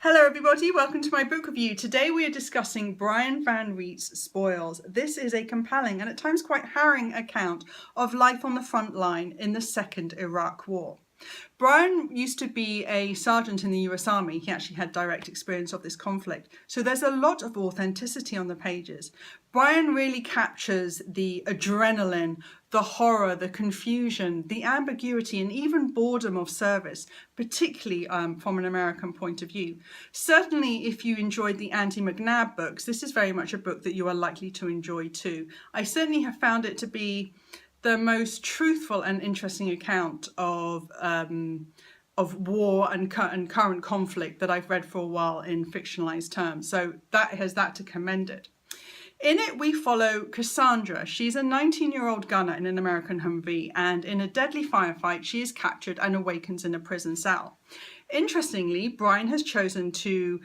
Hello everybody, welcome to my book review. Today we are discussing Brian Van Reet's Spoils. This is a compelling and at times quite harrowing account of life on the front line in the Second Iraq War. Brian used to be a sergeant in the US Army. He actually had direct experience of this conflict. So there's a lot of authenticity on the pages. Brian really captures the adrenaline, the horror, the confusion, the ambiguity, and even boredom of service, particularly from an American point of view. Certainly, if you enjoyed the Andy McNabb books, this is very much a book that you are likely to enjoy too. I certainly have found it to be the most truthful and interesting account of war and current conflict that I've read for a while in fictionalized terms. So that has that to commend it. In it, we follow Cassandra. She's a 19-year-old gunner in an American Humvee, and in a deadly firefight, she is captured and awakens in a prison cell. Interestingly, Brian has chosen to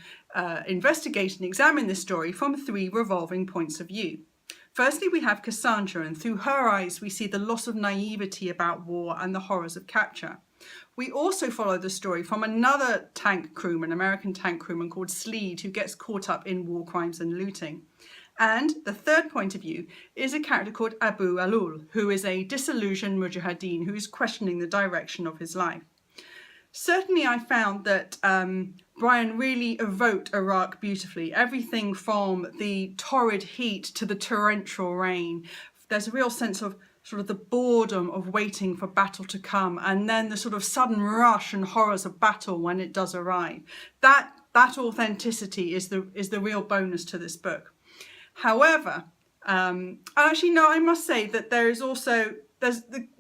investigate and examine this story from 3 revolving points of view. Firstly, we have Cassandra, and through her eyes, we see the loss of naivety about war and the horrors of capture. We also follow the story from another tank crewman, American tank crewman called Sleed, who gets caught up in war crimes and looting. And the third point of view is a character called al-Hool, who is a disillusioned mujahedeen who is questioning the direction of his life. Certainly I found that Brian really evoked Iraq beautifully. Everything from the torrid heat to the torrential rain. There's a real sense of sort of the boredom of waiting for battle to come, and then the sort of sudden rush and horrors of battle when it does arrive. That authenticity is the real bonus to this book. However, actually no, I must say that there is also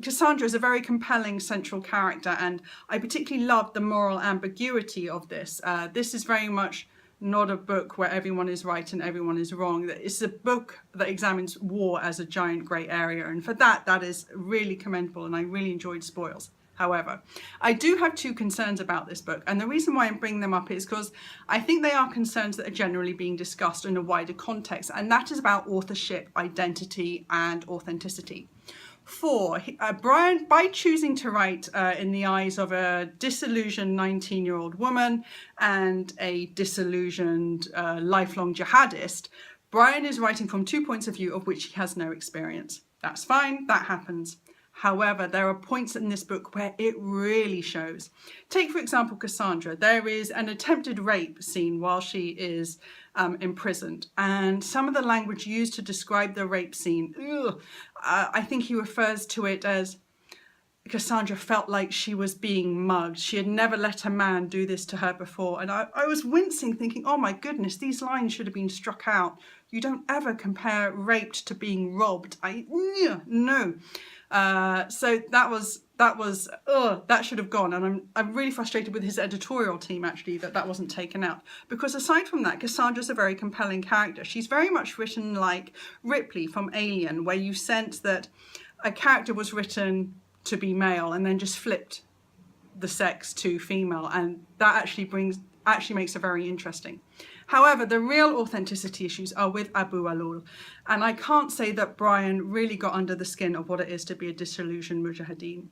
Cassandra is a very compelling central character, and I particularly loved the moral ambiguity of this. This is very much not a book where everyone is right and everyone is wrong. It's a book that examines war as a giant grey area, and for that is really commendable, and I really enjoyed Spoils. However, I do have 2 concerns about this book, and the reason why I'm bringing them up is because I think they are concerns that are generally being discussed in a wider context, and that is about authorship, identity, and authenticity. Brian, by choosing to write in the eyes of a disillusioned 19-year-old woman and a disillusioned lifelong jihadist, Brian is writing from 2 points of view of which he has no experience. That's fine, that happens. However, there are points in this book where it really shows. Take, for example, Cassandra. There is an attempted rape scene while she is imprisoned, and some of the language used to describe the rape scene, I think he refers to it as Cassandra felt like she was being mugged. She had never let a man do this to her before. And I was wincing, thinking, oh my goodness, these lines should have been struck out. You don't ever compare raped to being robbed. No. So that should have gone, and I'm really frustrated with his editorial team actually that wasn't taken out, because aside from that, Cassandra's a very compelling character. She's very much written like Ripley from Alien, where you sense that a character was written to be male and then just flipped the sex to female, and that actually makes her very interesting. However, the real authenticity issues are with al-Hool, and I can't say that Brian really got under the skin of what it is to be a disillusioned mujahedeen.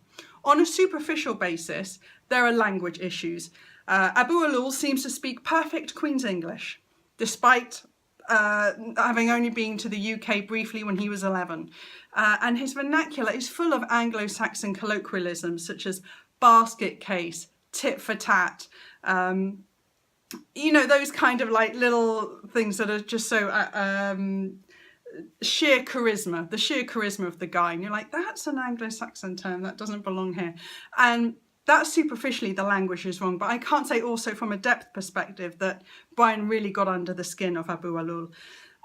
On a superficial basis, there are language issues. al-Hool seems to speak perfect Queen's English, despite having only been to the UK briefly when he was 11. And his vernacular is full of Anglo-Saxon colloquialisms such as basket case, tit for tat, you know, those kind of like little things that are just so sheer charisma, the sheer charisma of the guy, and you're like, that's an Anglo-Saxon term, that doesn't belong here. And that's superficially the language is wrong, but I can't say also from a depth perspective that Brian really got under the skin of al-Hool.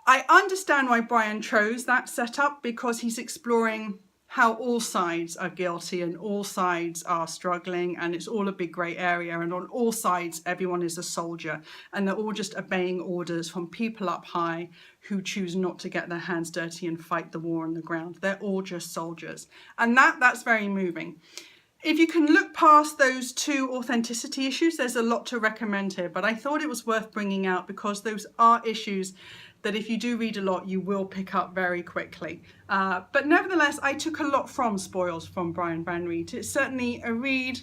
I understand why Brian chose that setup, because he's exploring how all sides are guilty and all sides are struggling, and it's all a big grey area, and on all sides everyone is a soldier, and they're all just obeying orders from people up high who choose not to get their hands dirty and fight the war on the ground. They're all just soldiers, and that's very moving. If you can look past those 2 authenticity issues, there's a lot to recommend here, but I thought it was worth bringing out because those are issues that if you do read a lot, you will pick up very quickly. But nevertheless, I took a lot from Spoils from Brian Van Reet. It's certainly a read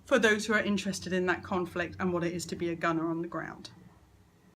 for those who are interested in that conflict and what it is to be a gunner on the ground.